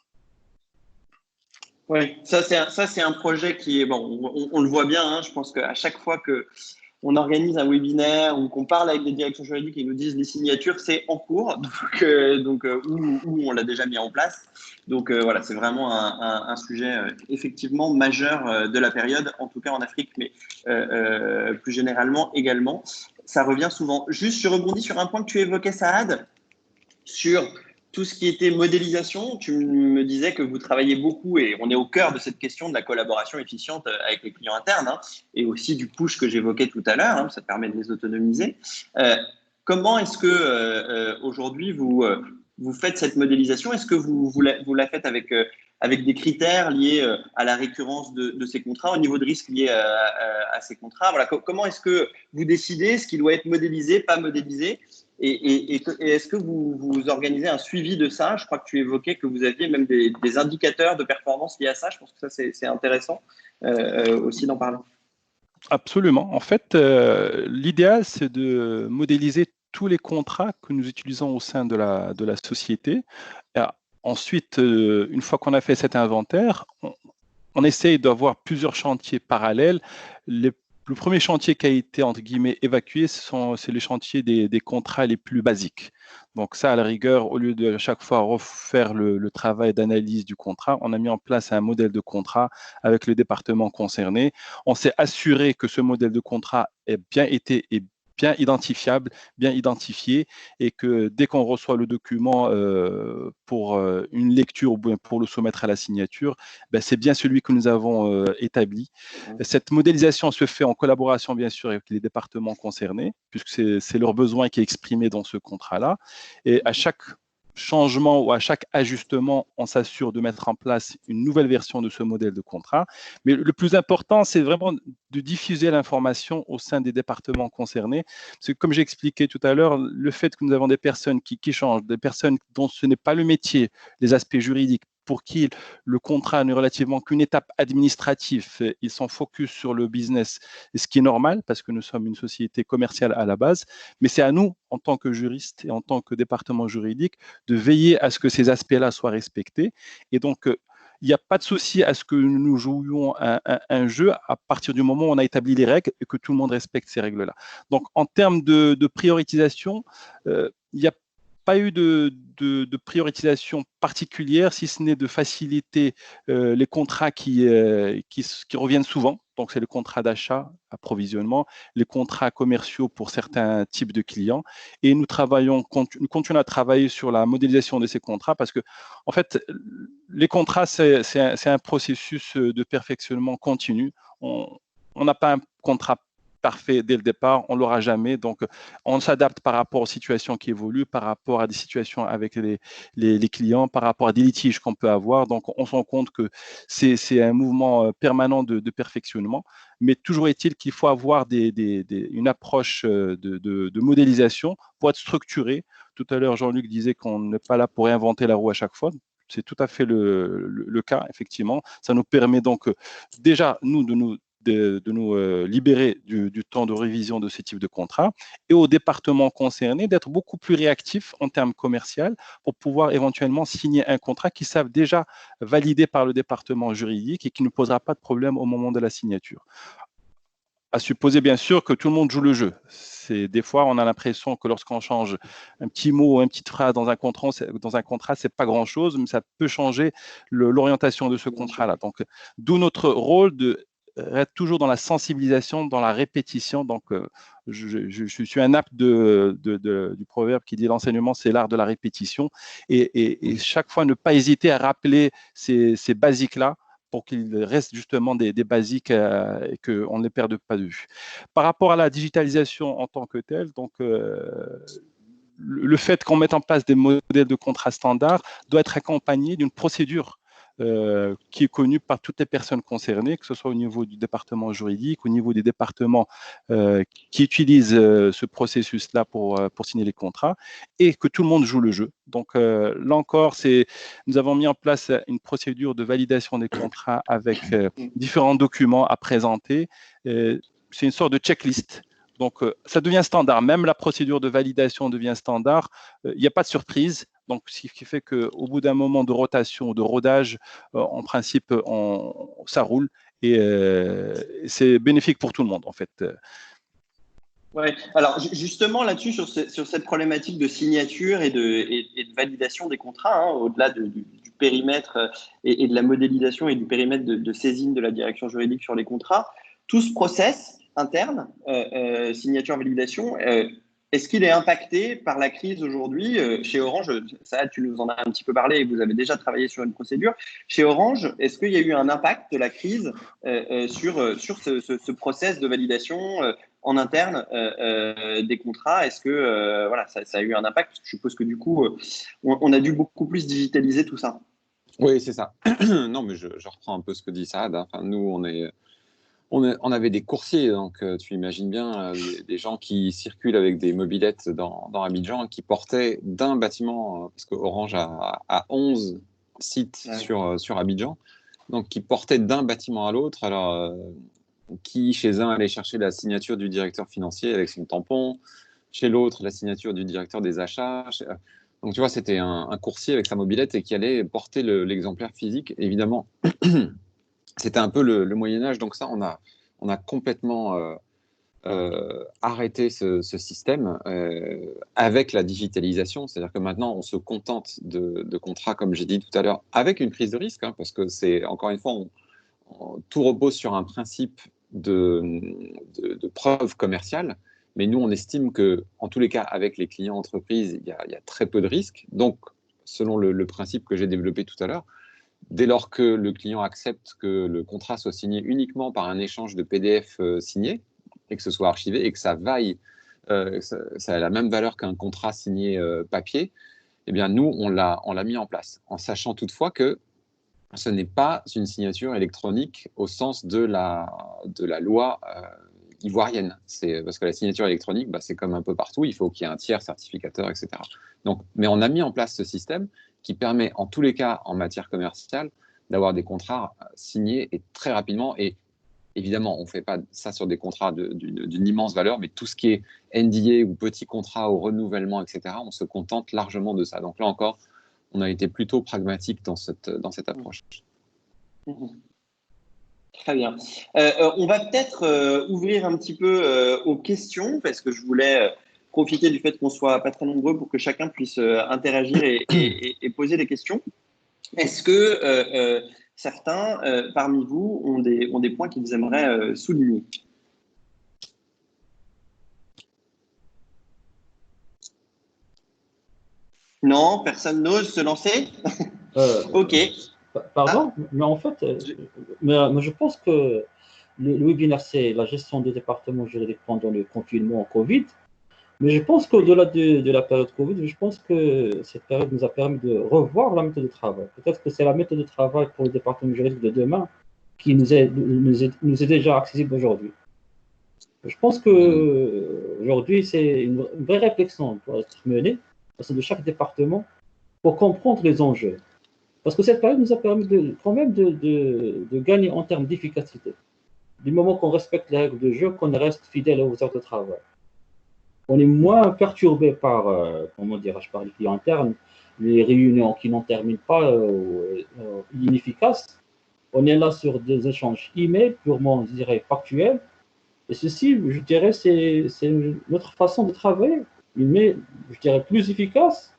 Oui, ça c'est un projet qui est, bon, on le voit bien, hein, je pense qu'à chaque fois qu'on organise un webinaire ou qu'on parle avec des directions juridiques et ils nous disent les signatures, c'est en cours, où on l'a déjà mis en place. Donc voilà, c'est vraiment un sujet effectivement majeur de la période, en tout cas en Afrique, mais plus généralement également. Ça revient souvent. Juste, je rebondis sur un point que tu évoquais, Saad, sur tout ce qui était modélisation. Tu me disais que vous travaillez beaucoup, et on est au cœur de cette question de la collaboration efficiente avec les clients internes, hein, et aussi du push que j'évoquais tout à l'heure, hein, ça permet de les autonomiser. Comment est-ce que aujourd'hui vous faites cette modélisation? Est-ce que vous la faites avec des critères liés à la récurrence de ces contrats, au niveau de risque lié à ces contrats? Voilà, comment est-ce que vous décidez ce qui doit être modélisé, pas modélisé? Et est-ce que vous organisez un suivi de ça? Je crois que tu évoquais que vous aviez même des indicateurs de performance liés à ça. Je pense que ça, c'est intéressant aussi d'en parler. Absolument. En fait, l'idéal, c'est de modéliser tous les contrats que nous utilisons au sein de la société. Et ensuite, une fois qu'on a fait cet inventaire, on essaye d'avoir plusieurs chantiers parallèles. Le premier chantier qui a été, entre guillemets, évacué, c'est les chantiers des contrats les plus basiques. Donc ça, à la rigueur, au lieu de chaque fois refaire le travail d'analyse du contrat, on a mis en place un modèle de contrat avec le département concerné. On s'est assuré que ce modèle de contrat ait bien été et bien identifiable, bien identifié, et que dès qu'on reçoit le document pour une lecture ou bien pour le soumettre à la signature, ben, c'est bien celui que nous avons établi. Cette modélisation se fait en collaboration bien sûr avec les départements concernés, puisque c'est leur besoin qui est exprimé dans ce contrat-là. Et à chaque changement ou à chaque ajustement, on s'assure de mettre en place une nouvelle version de ce modèle de contrat. Mais le plus important, c'est vraiment de diffuser l'information au sein des départements concernés. Parce que comme j'ai expliqué tout à l'heure, le fait que nous avons des personnes qui changent, des personnes dont ce n'est pas le métier, les aspects juridiques, pour qui le contrat n'est relativement qu'une étape administrative, ils sont focus sur le business, ce qui est normal parce que nous sommes une société commerciale à la base, mais c'est à nous, en tant que juristes et en tant que département juridique, de veiller à ce que ces aspects-là soient respectés. Et donc, il n'y a pas de souci à ce que nous jouions un jeu à partir du moment où on a établi les règles et que tout le monde respecte ces règles-là. Donc, en termes de prioritisation, il n'y a pas eu de prioritisation particulière, si ce n'est de faciliter les contrats qui reviennent souvent. Donc, c'est le contrat d'achat, approvisionnement, les contrats commerciaux pour certains types de clients. Et nous continuons à travailler sur la modélisation de ces contrats parce que, en fait, les contrats, c'est un processus de perfectionnement continu. On n'a pas un contrat parfait dès le départ, on ne l'aura jamais. Donc, on s'adapte par rapport aux situations qui évoluent, par rapport à des situations avec les clients, par rapport à des litiges qu'on peut avoir. Donc, on se rend compte que c'est un mouvement permanent de perfectionnement. Mais toujours est-il qu'il faut avoir une approche de modélisation pour être structuré. Tout à l'heure, Jean-Luc disait qu'on n'est pas là pour réinventer la roue à chaque fois. C'est tout à fait le cas, effectivement. Ça nous permet donc déjà, nous, de nous libérer du temps de révision de ce type de contrat et aux départements concernés d'être beaucoup plus réactifs en termes commerciaux pour pouvoir éventuellement signer un contrat qu'ils savent déjà validé par le département juridique et qui ne posera pas de problème au moment de la signature. À supposer bien sûr que tout le monde joue le jeu. Des fois, on a l'impression que lorsqu'on change un petit mot ou une petite phrase dans un contrat, c'est pas grand-chose, mais ça peut changer l'orientation de ce contrat-là. Donc, d'où notre rôle de être toujours dans la sensibilisation, dans la répétition. Donc, je suis un apte du proverbe qui dit l'enseignement, c'est l'art de la répétition. Et chaque fois, ne pas hésiter à rappeler ces basiques-là pour qu'il reste justement des basiques et qu'on ne les perde pas de vue. Par rapport à la digitalisation en tant que telle, donc le fait qu'on mette en place des modèles de contrats standards doit être accompagné d'une procédure qui est connue par toutes les personnes concernées, que ce soit au niveau du département juridique, au niveau des départements qui utilisent ce processus-là pour signer les contrats, et que tout le monde joue le jeu. Donc là encore, nous avons mis en place une procédure de validation des contrats avec différents documents à présenter. C'est une sorte de checklist. Donc, ça devient standard. Même la procédure de validation devient standard. Il n'y a pas de surprise. Donc, ce qui fait qu'au bout d'un moment de rotation ou de rodage, en principe, ça roule et c'est bénéfique pour tout le monde, en fait. Ouais. Alors, justement, là-dessus, sur cette problématique de signature et de validation des contrats, hein, au-delà du périmètre et de la modélisation et du périmètre de saisine de la direction juridique sur les contrats, tout ce process interne, signature, validation, est-ce qu'il est impacté par la crise aujourd'hui chez Orange? Ça, tu nous en as un petit peu parlé et vous avez déjà travaillé sur une procédure. Chez Orange, est-ce qu'il y a eu un impact de la crise sur ce process de validation en interne des contrats? Est-ce que voilà, ça a eu un impact? Je suppose que du coup, on a dû beaucoup plus digitaliser tout ça. Oui, c'est ça. Non, mais je reprends un peu ce que dit Saad. Enfin, nous, on avait des coursiers, donc tu imagines bien des gens qui circulent avec des mobylettes dans Abidjan, qui portaient d'un bâtiment, parce que Orange a 11 sites sur Abidjan, donc qui portaient d'un bâtiment à l'autre. Alors, qui chez un allait chercher la signature du directeur financier avec son tampon, chez l'autre la signature du directeur des achats. Donc tu vois, c'était un coursier avec sa mobylette et qui allait porter l'exemplaire physique. Évidemment, c'était un peu le Moyen-Âge, donc ça, on a complètement arrêté ce système avec la digitalisation. C'est-à-dire que maintenant, on se contente de contrats, comme j'ai dit tout à l'heure, avec une prise de risque, hein, parce que c'est, encore une fois, tout repose sur un principe de preuve commerciale. Mais nous, on estime que, en tous les cas, avec les clients entreprises, il y a très peu de risques. Donc, selon le principe que j'ai développé tout à l'heure, dès lors que le client accepte que le contrat soit signé uniquement par un échange de PDF signé, et que ce soit archivé, et que ça vaille, ça a la même valeur qu'un contrat signé papier, eh bien nous, on l'a mis en place, en sachant toutefois que ce n'est pas une signature électronique au sens de la loi ivoirienne. Parce que la signature électronique, c'est comme un peu partout, il faut qu'il y ait un tiers certificateur, etc. Donc, mais on a mis en place ce système qui permet, en tous les cas, en matière commerciale, d'avoir des contrats signés et très rapidement. Et évidemment, on ne fait pas ça sur des contrats d'une immense valeur, mais tout ce qui est NDA ou petits contrats au renouvellement, etc., on se contente largement de ça. Donc là encore, on a été plutôt pragmatique dans cette approche. Très bien. On va peut-être ouvrir un petit peu aux questions, parce que je voulais profiter du fait qu'on soit pas très nombreux pour que chacun puisse interagir et poser des questions. Est-ce que certains parmi vous ont des points qu'ils aimeraient souligner? Non, personne n'ose se lancer? Ok. Pardon, mais en fait, mais je pense que le webinaire, c'est la gestion des départements juridiques pendant le confinement en Covid. Mais je pense qu'au-delà de la période Covid, je pense que cette période nous a permis de revoir la méthode de travail. Peut-être que c'est la méthode de travail pour le département juridique de demain qui nous est déjà accessible aujourd'hui. Je pense qu'aujourd'hui, c'est une vraie réflexion qui doit être menée au sein de chaque département pour comprendre les enjeux. Parce que cette période nous a permis quand même de gagner en termes d'efficacité. Du moment qu'on respecte les règles de jeu, qu'on reste fidèle aux heures de travail. On est moins perturbé par, comment dirais-je, par les clients internes, les réunions qui n'en terminent pas, inefficaces. On est là sur des échanges email purement, je dirais, factuels. Et ceci, je dirais, c'est notre façon de travailler, mais je dirais plus efficace,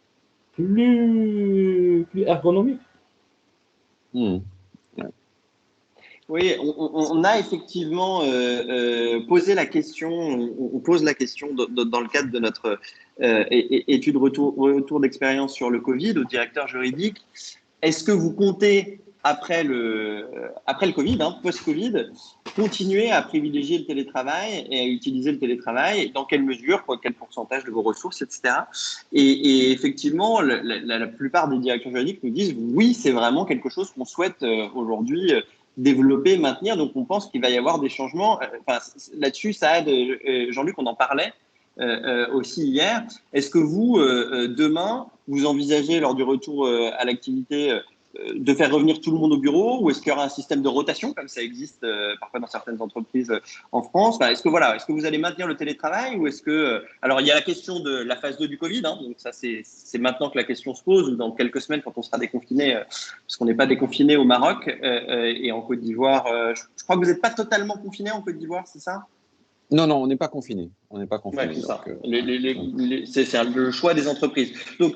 plus ergonomique. Hmm. Oui, on a effectivement posé la question, on pose la question dans le cadre de notre étude retour d'expérience sur le Covid au directeur juridique. Est-ce que vous comptez, après le Covid, post-Covid, continuer à privilégier le télétravail et à utiliser le télétravail? Dans quelle mesure, quel pourcentage de vos ressources, etc. Et effectivement, la plupart des directeurs juridiques nous disent oui, c'est vraiment quelque chose qu'on souhaite aujourd'hui développer, maintenir. Donc, on pense qu'il va y avoir des changements. Là-dessus, Saad, Jean-Luc, on en parlait aussi hier. Est-ce que vous, demain, vous envisagez, lors du retour à l'activité, de faire revenir tout le monde au bureau, ou est-ce qu'il y aura un système de rotation, comme ça existe parfois dans certaines entreprises en France? Est-ce que vous allez maintenir le télétravail, ou est-ce que… alors, il y a la question de la phase 2 du Covid, donc ça, c'est maintenant que la question se pose, ou dans quelques semaines, quand on sera déconfiné, parce qu'on n'est pas déconfiné au Maroc et en Côte d'Ivoire. Je crois que vous n'êtes pas totalement confiné en Côte d'Ivoire, c'est ça? Non, on n'est pas confiné. On n'est pas confiné. Ouais, c'est ça. C'est le choix des entreprises. Donc,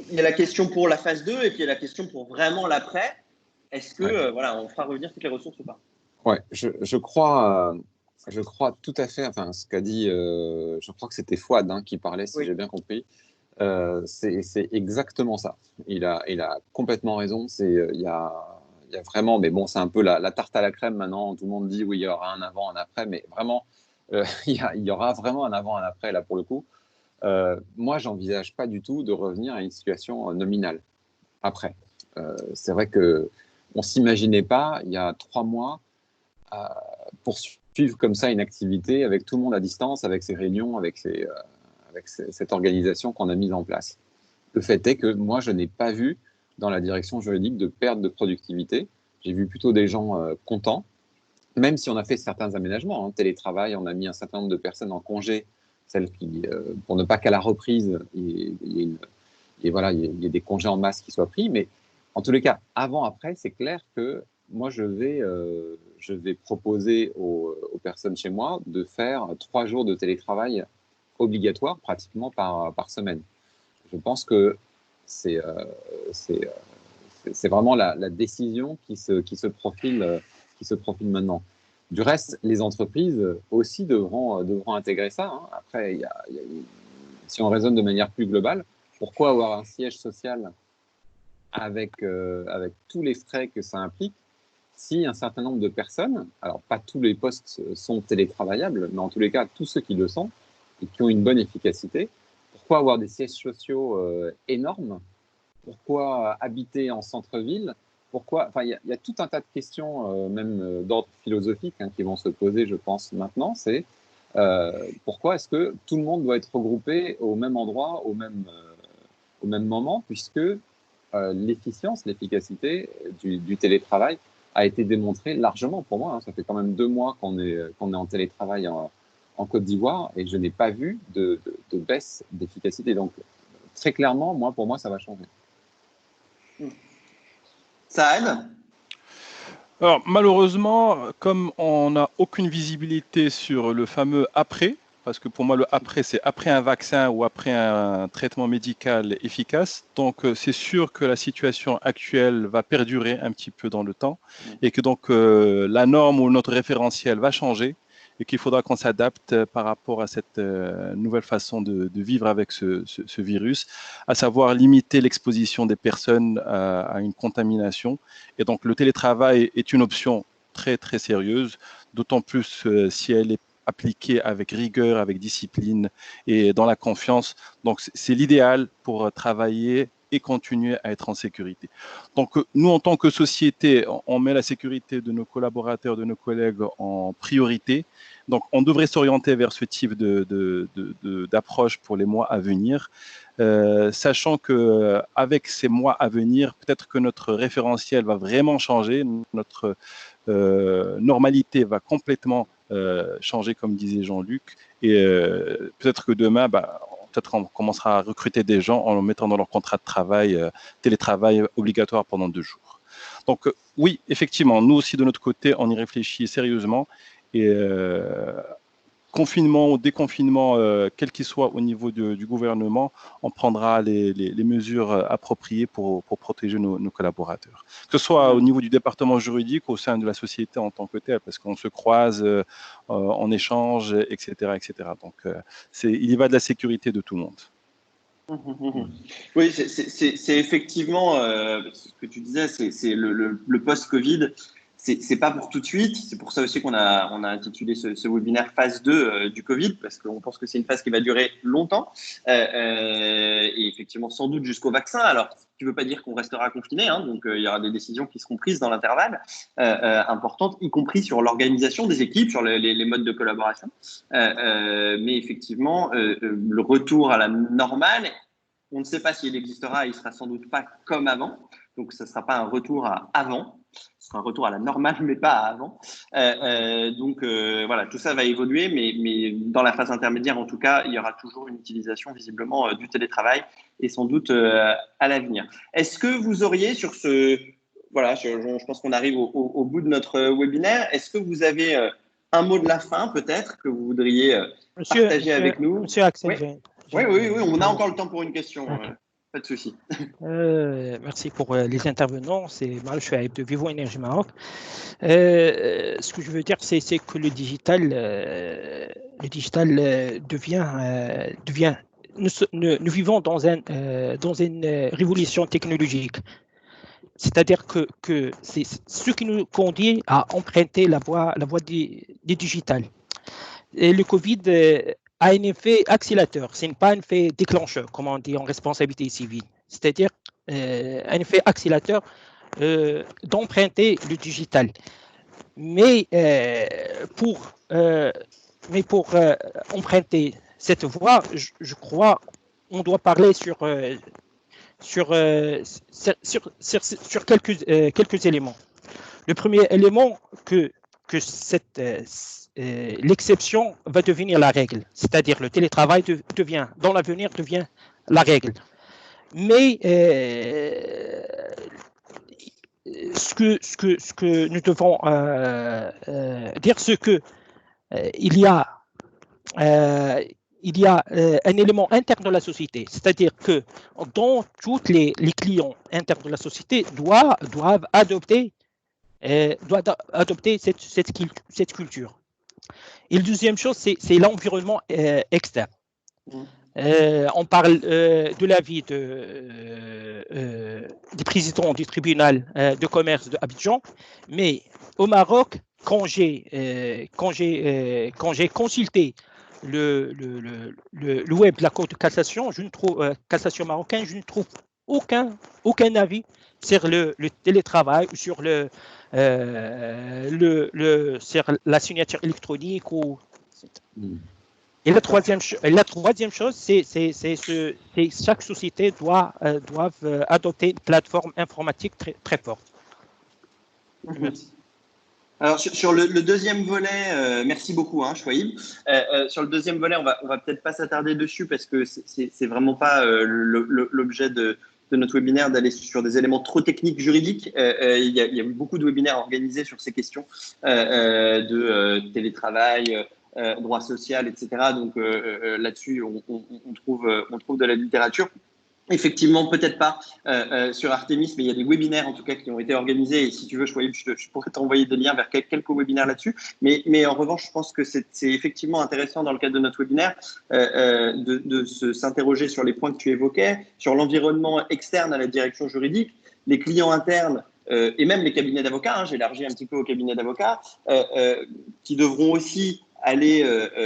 il y a la question pour la phase 2 et puis il y a la question pour vraiment l'après. Est-ce que on fera revenir toutes les ressources ou pas? Ouais, je crois tout à fait. Enfin, ce qu'a dit, je crois que c'était Fouad qui parlait, si j'ai bien compris. C'est exactement ça. Il a complètement raison. Il y a vraiment, mais bon, c'est un peu la tarte à la crème maintenant. Tout le monde dit oui, il y aura un avant, un après, mais vraiment. Il y aura vraiment un avant, un après, là, pour le coup. Moi, j'envisage pas du tout de revenir à une situation nominale après. C'est vrai qu'on ne s'imaginait pas, il y a 3 mois, poursuivre comme ça une activité avec tout le monde à distance, avec ses réunions, avec cette organisation qu'on a mise en place. Le fait est que moi, je n'ai pas vu dans la direction juridique de perte de productivité. J'ai vu plutôt des gens contents, même si on a fait certains aménagements, télétravail, on a mis un certain nombre de personnes en congé, celles qui, pour ne pas qu'à la reprise, il y ait des congés en masse qui soient pris. Mais en tous les cas, avant, après, c'est clair que moi, je vais proposer aux personnes chez moi de faire 3 jours de télétravail obligatoire pratiquement par semaine. Je pense que c'est vraiment la décision qui se profile maintenant. Du reste, les entreprises aussi devront intégrer ça. Après, si on raisonne de manière plus globale, pourquoi avoir un siège social avec tous les frais que ça implique si un certain nombre de personnes, alors pas tous les postes sont télétravaillables, mais en tous les cas, tous ceux qui le sont et qui ont une bonne efficacité, pourquoi avoir des sièges sociaux énormes? Pourquoi habiter en centre-ville? Pourquoi? Enfin, il y a tout un tas de questions, même d'ordre philosophique, qui vont se poser, je pense, maintenant. C'est pourquoi est-ce que tout le monde doit être regroupé au même endroit, au même moment, puisque l'efficience, l'efficacité du télétravail a été démontrée largement pour moi. Ça fait quand même 2 mois qu'on est en télétravail en Côte d'Ivoire et je n'ai pas vu de baisse d'efficacité. Donc, très clairement, pour moi, ça va changer. Ça aide? Alors, malheureusement, comme on n'a aucune visibilité sur le fameux après, parce que pour moi, le après, c'est après un vaccin ou après un traitement médical efficace. Donc, c'est sûr que la situation actuelle va perdurer un petit peu dans le temps et que donc la norme ou notre référentiel va changer et qu'il faudra qu'on s'adapte par rapport à cette nouvelle façon de vivre avec ce virus, à savoir limiter l'exposition des personnes à une contamination. Et donc, le télétravail est une option très, très sérieuse, d'autant plus si elle est appliquée avec rigueur, avec discipline et dans la confiance. Donc, c'est l'idéal pour travailler et continuer à être en sécurité. Donc, nous, en tant que société, on met la sécurité de nos collaborateurs, de nos collègues en priorité. Donc, on devrait s'orienter vers ce type d'approche pour les mois à venir, sachant qu'avec ces mois à venir, peut-être que notre référentiel va vraiment changer, notre normalité va complètement changer, comme disait Jean-Luc, et peut-être que demain, peut-être on commencera à recruter des gens en mettant dans leur contrat de travail, télétravail obligatoire pendant 2 jours. Donc oui, effectivement, nous aussi de notre côté, on y réfléchit sérieusement et confinement ou déconfinement, quel qu'il soit au niveau du gouvernement, on prendra les mesures appropriées pour protéger nos collaborateurs. Que ce soit au niveau du département juridique, au sein de la société en tant que telle, parce qu'on se croise, on échange, etc. etc. Donc, il y va de la sécurité de tout le monde. Oui, c'est effectivement ce que tu disais, c'est le post-Covid. C'est pas pour tout de suite. C'est pour ça aussi qu'on a intitulé ce webinaire phase 2 du Covid, parce qu'on pense que c'est une phase qui va durer longtemps et effectivement sans doute jusqu'au vaccin. Alors, ce qui ne veut pas dire qu'on restera confiné, hein, donc il y aura des décisions qui seront prises dans l'intervalle importantes, y compris sur l'organisation des équipes, sur les modes de collaboration. Mais effectivement, le retour à la normale, on ne sait pas s'il existera, il ne sera sans doute pas comme avant. Donc, ce ne sera pas un retour à avant. Ce sera un retour à la normale, mais pas à avant. Donc, voilà, tout ça va évoluer, mais dans la phase intermédiaire, en tout cas, il y aura toujours une utilisation visiblement du télétravail et sans doute à l'avenir. Est-ce que vous auriez sur ce… Voilà, je pense qu'on arrive au bout de notre webinaire. Est-ce que vous avez un mot de la fin, peut-être, que vous voudriez partager avec nous? Monsieur Axel. Oui, on a encore le temps pour une question. Okay. Pas de souci. Merci pour les intervenants. C'est Marie Chouaib de Vivo Énergie Maroc. Ce que je veux dire, c'est que le digital devient nous vivons dans une révolution technologique. C'est-à-dire que c'est ce qui nous conduit à emprunter la voie du digital. Et le Covid a un effet accélérateur, ce n'est pas un effet déclencheur, comme on dit en responsabilité civile. C'est-à-dire un effet accélérateur d'emprunter le digital. Mais pour emprunter cette voie, je crois on doit parler sur quelques éléments. Le premier élément que l'exception va devenir la règle, c'est-à-dire le télétravail dans l'avenir devient la règle. Mais ce que nous devons dire, c'est que il y a un élément interne de la société, c'est-à-dire que dans tous les clients internes de la société doivent adopter cette culture. Et la deuxième chose, c'est l'environnement externe. On parle de l'avis du président du tribunal de commerce d'Abidjan, mais au Maroc, quand j'ai consulté le web de la Cour de cassation, cassation marocaine, je ne trouve aucun avis sur le télétravail, sur sur la signature électronique Et la troisième chose, c'est chaque société doit adopter une plateforme informatique très forte. Merci. Alors sur le deuxième volet, merci beaucoup, Chouaib. Sur le deuxième volet, on va peut-être pas s'attarder dessus parce que c'est vraiment pas l'objet de notre webinaire d'aller sur des éléments trop techniques juridiques. Il y a beaucoup de webinaires organisés sur ces questions de télétravail, droit social, etc. Donc là-dessus, on trouve de la littérature. Effectivement, peut-être pas sur Artemis, mais il y a des webinaires en tout cas qui ont été organisés. Et si tu veux, je pourrais t'envoyer des liens vers quelques webinaires là-dessus. Mais en revanche, je pense que c'est effectivement intéressant dans le cadre de notre webinaire de s'interroger sur les points que tu évoquais, sur l'environnement externe à la direction juridique, les clients internes et même les cabinets d'avocats. J'élargis un petit peu aux cabinets d'avocats qui devront aussi aller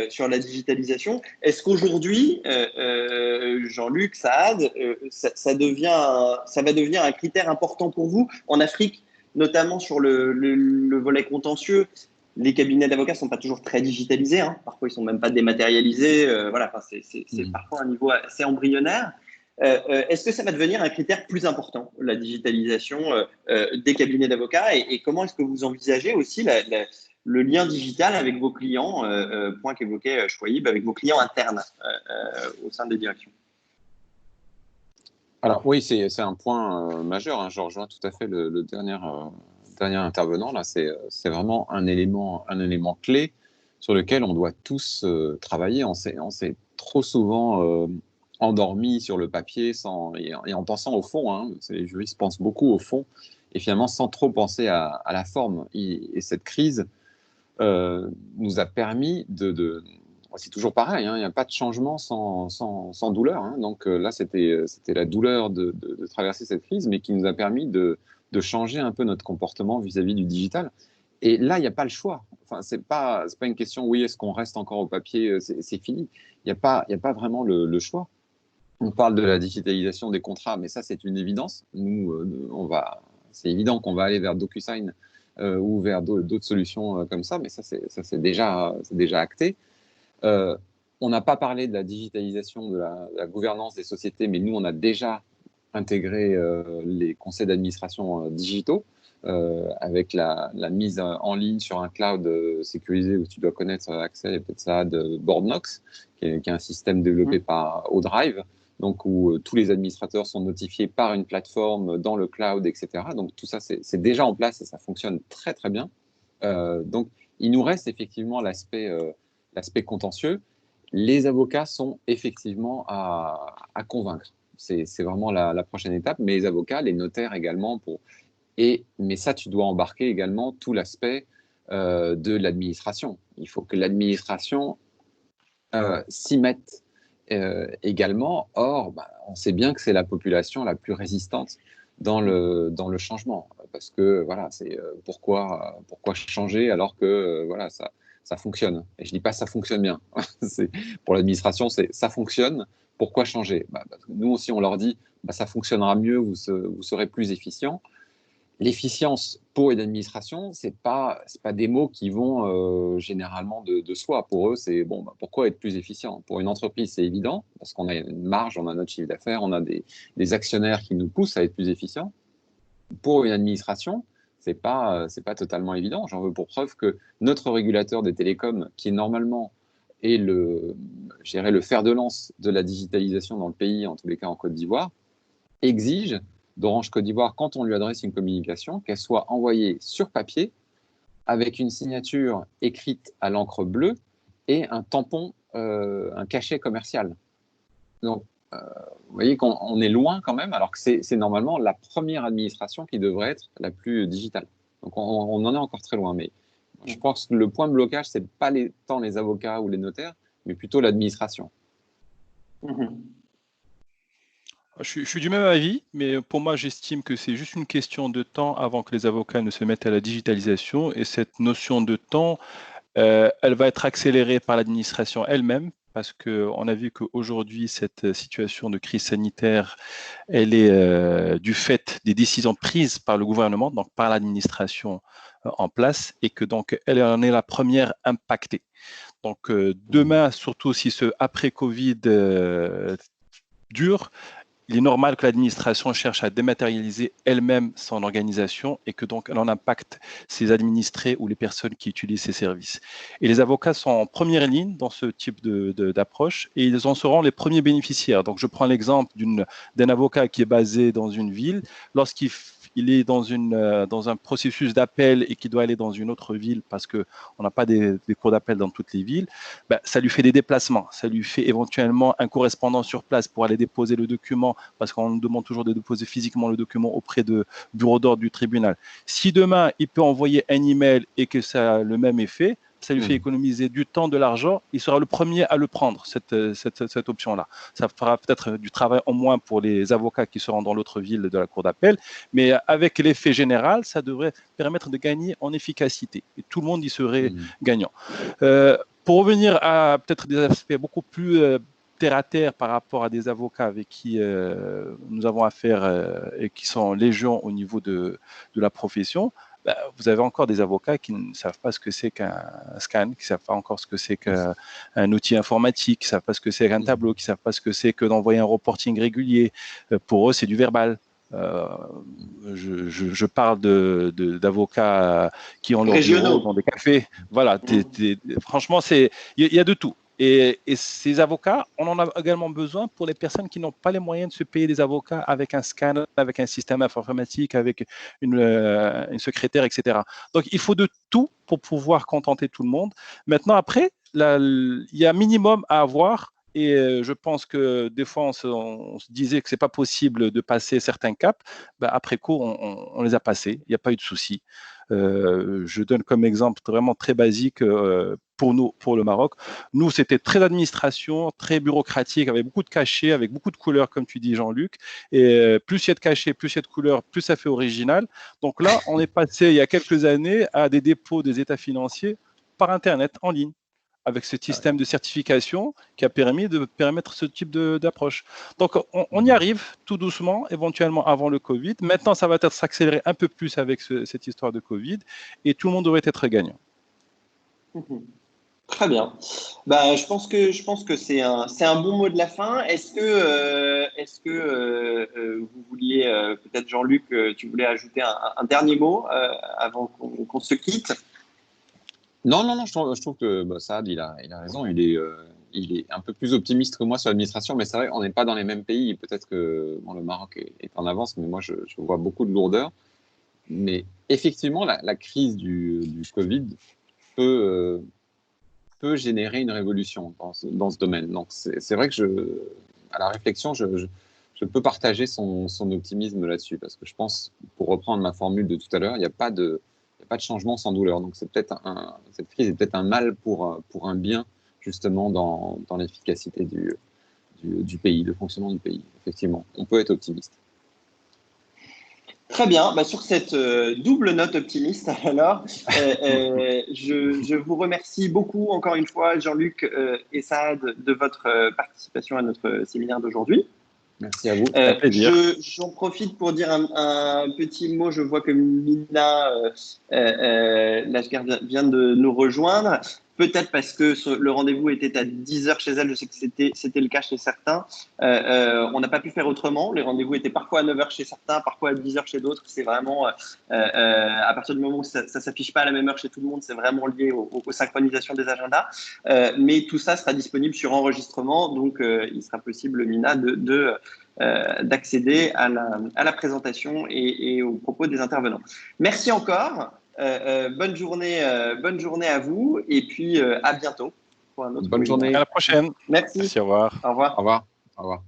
sur la digitalisation. Est-ce qu'aujourd'hui, Jean-Luc, Saad, ça va devenir un critère important pour vous en Afrique, notamment sur le volet contentieux? Les cabinets d'avocats ne sont pas toujours très digitalisés, hein. Parfois ils ne sont même pas dématérialisés. Voilà, enfin, c'est parfois un niveau assez embryonnaire. Est-ce que ça va devenir un critère plus important, la digitalisation des cabinets d'avocats, et comment est-ce que vous envisagez aussi le lien digital avec vos clients, point qu'évoquait Chouaïb, avec vos clients internes au sein des directions? Alors oui, c'est un point majeur, hein. Je rejoins tout à fait le dernier intervenant. Là, c'est vraiment un élément clé sur lequel on doit tous travailler. On s'est trop souvent endormi sur le papier et en pensant au fond, hein. Les juristes pensent beaucoup au fond et finalement sans trop penser à la forme. Et cette crise nous a permis c'est toujours pareil, hein, il n'y a pas de changement sans douleur, hein. Donc là, c'était la douleur de traverser cette crise, mais qui nous a permis de changer un peu notre comportement vis-à-vis du digital. Et là, il n'y a pas le choix. Enfin, c'est pas une question, oui, est-ce qu'on reste encore au papier, c'est fini. Il n'y a pas vraiment le choix. On parle de la digitalisation des contrats, mais ça, c'est une évidence. Nous, c'est évident qu'on va aller vers DocuSign ou vers d'autres solutions comme ça, mais ça, c'est déjà acté. On n'a pas parlé de la digitalisation de la gouvernance des sociétés, mais nous, on a déjà intégré les conseils d'administration digitaux avec la mise en ligne sur un cloud sécurisé où tu dois connaître Accel et peut-être ça de Boardnox, qui est un système développé par ODrive, donc où tous les administrateurs sont notifiés par une plateforme dans le cloud, etc. Donc tout ça, c'est déjà en place et ça fonctionne très, très bien. Donc il nous reste effectivement l'aspect contentieux. Les avocats sont effectivement à convaincre. C'est vraiment la prochaine étape, mais les avocats, les notaires également. Mais ça, tu dois embarquer également tout l'aspect de l'administration. Il faut que l'administration s'y mette également. Or, on sait bien que c'est la population la plus résistante dans le changement. Parce que, voilà, c'est pourquoi changer alors que, voilà, ça fonctionne. Et je ne dis pas ça fonctionne bien. Pour l'administration, ça fonctionne. Pourquoi changer? Parce que nous aussi, on leur dit ça fonctionnera mieux, vous serez plus efficient. L'efficience pour une administration, ce n'est pas des mots qui vont généralement de soi. Pour eux, c'est pourquoi être plus efficient? Pour une entreprise, c'est évident, parce qu'on a une marge, on a notre chiffre d'affaires, on a des actionnaires qui nous poussent à être plus efficients. Pour une administration, ce n'est pas totalement évident. J'en veux pour preuve que notre régulateur des télécoms, qui normalement est le fer de lance de la digitalisation dans le pays, en tous les cas en Côte d'Ivoire, exige d'Orange Côte d'Ivoire, quand on lui adresse une communication, qu'elle soit envoyée sur papier avec une signature écrite à l'encre bleue et un tampon, un cachet commercial. Donc, vous voyez qu'on est loin quand même, alors que c'est normalement la première administration qui devrait être la plus digitale. Donc, on en est encore très loin. Mais je pense que le point de blocage, ce n'est pas tant les avocats ou les notaires, mais plutôt l'administration. Je suis du même avis, mais pour moi, j'estime que c'est juste une question de temps avant que les avocats ne se mettent à la digitalisation. Et cette notion de temps, elle va être accélérée par l'administration elle-même, parce qu'on a vu qu'aujourd'hui, cette situation de crise sanitaire, elle est du fait des décisions prises par le gouvernement, donc par l'administration en place, et que donc elle en est la première impactée. Donc demain, surtout si ce après-Covid dure, il est normal que l'administration cherche à dématérialiser elle-même son organisation et que donc elle en impacte ses administrés ou les personnes qui utilisent ces services. Et les avocats sont en première ligne dans ce type d'approche et ils en seront les premiers bénéficiaires. Donc je prends l'exemple d'un avocat qui est basé dans une ville. Lorsqu'il est dans un processus d'appel et qui doit aller dans une autre ville parce qu'on n'a pas des cours d'appel dans toutes les villes, ça lui fait des déplacements, ça lui fait éventuellement un correspondant sur place pour aller déposer le document parce qu'on nous demande toujours de déposer physiquement le document auprès de bureau d'ordre du tribunal. Si demain, il peut envoyer un email et que ça a le même effet, ça lui fait économiser du temps, de l'argent, il sera le premier à le prendre, cette option-là. Ça fera peut-être du travail en moins pour les avocats qui seront dans l'autre ville de la cour d'appel, mais avec l'effet général, ça devrait permettre de gagner en efficacité. Et tout le monde y serait gagnant. Pour revenir à peut-être des aspects beaucoup plus terre à terre par rapport à des avocats avec qui nous avons affaire et qui sont légion au niveau de la profession, vous avez encore des avocats qui ne savent pas ce que c'est qu'un scan, qui ne savent pas encore ce que c'est qu'un outil informatique, qui ne savent pas ce que c'est qu'un tableau, qui ne savent pas ce que c'est que d'envoyer un reporting régulier. Pour eux, c'est du verbal. Je parle d'avocats qui ont leur bureau dans des cafés. Voilà, franchement, il y a de tout. Et ces avocats, on en a également besoin pour les personnes qui n'ont pas les moyens de se payer des avocats avec un scanner, avec un système informatique, avec une secrétaire, etc. Donc, il faut de tout pour pouvoir contenter tout le monde. Maintenant, après, il y a un minimum à avoir. Et je pense que des fois, on se disait que ce n'est pas possible de passer certains caps. Après coup, on les a passés. Il n'y a pas eu de souci. Je donne comme exemple vraiment très basique pour nous, pour le Maroc. Nous, c'était très administration, très bureaucratique, avec beaucoup de cachets, avec beaucoup de couleurs, comme tu dis, Jean-Luc. Et plus il y a de cachets, plus il y a de couleurs, plus ça fait original. Donc là, on est passé il y a quelques années à des dépôts des états financiers par Internet, en ligne, avec ce système de certification qui a permis de permettre ce type d'approche. Donc, on y arrive tout doucement, éventuellement avant le Covid. Maintenant, ça va être s'accélérer un peu plus avec cette histoire de Covid et tout le monde devrait être gagnant. Très bien. Je pense que c'est un bon mot de la fin. Est-ce que vous vouliez, peut-être Jean-Luc, tu voulais ajouter un dernier mot avant qu'on se quitte? Non, je trouve que Saad, il a raison. Il est un peu plus optimiste que moi sur l'administration, mais c'est vrai qu'on n'est pas dans les mêmes pays. Peut-être que le Maroc est en avance, mais moi, je vois beaucoup de lourdeur. Mais effectivement, la crise du Covid peut générer une révolution dans ce domaine. Donc, c'est vrai que à la réflexion, je peux partager son optimisme là-dessus, parce que je pense, pour reprendre ma formule de tout à l'heure, il n'y a pas de changement sans douleur. Donc, cette crise est peut-être un mal pour un bien, justement, dans l'efficacité du pays, le fonctionnement du pays. Effectivement, on peut être optimiste. Très bien. Sur cette double note optimiste, alors, je vous remercie beaucoup, encore une fois, Jean-Luc et Saad, de votre participation à notre séminaire d'aujourd'hui. Merci à vous. J'en profite pour dire un petit mot. Je vois que Mina Lashgar vient de nous rejoindre. Peut-être parce que le rendez-vous était à 10h chez elle. Je sais que c'était le cas chez certains. On n'a pas pu faire autrement. Les rendez-vous étaient parfois à 9h chez certains, parfois à 10h chez d'autres. C'est vraiment, à partir du moment où ça ne s'affiche pas à la même heure chez tout le monde, c'est vraiment lié aux synchronisations des agendas. Mais tout ça sera disponible sur enregistrement. Donc, il sera possible, Mina, d'accéder à la présentation et aux propos des intervenants. Merci encore. Bonne journée à vous et puis à bientôt pour un autre. Bonne journée. À la prochaine. Merci. Merci, au revoir. Au revoir. Au revoir. Au revoir.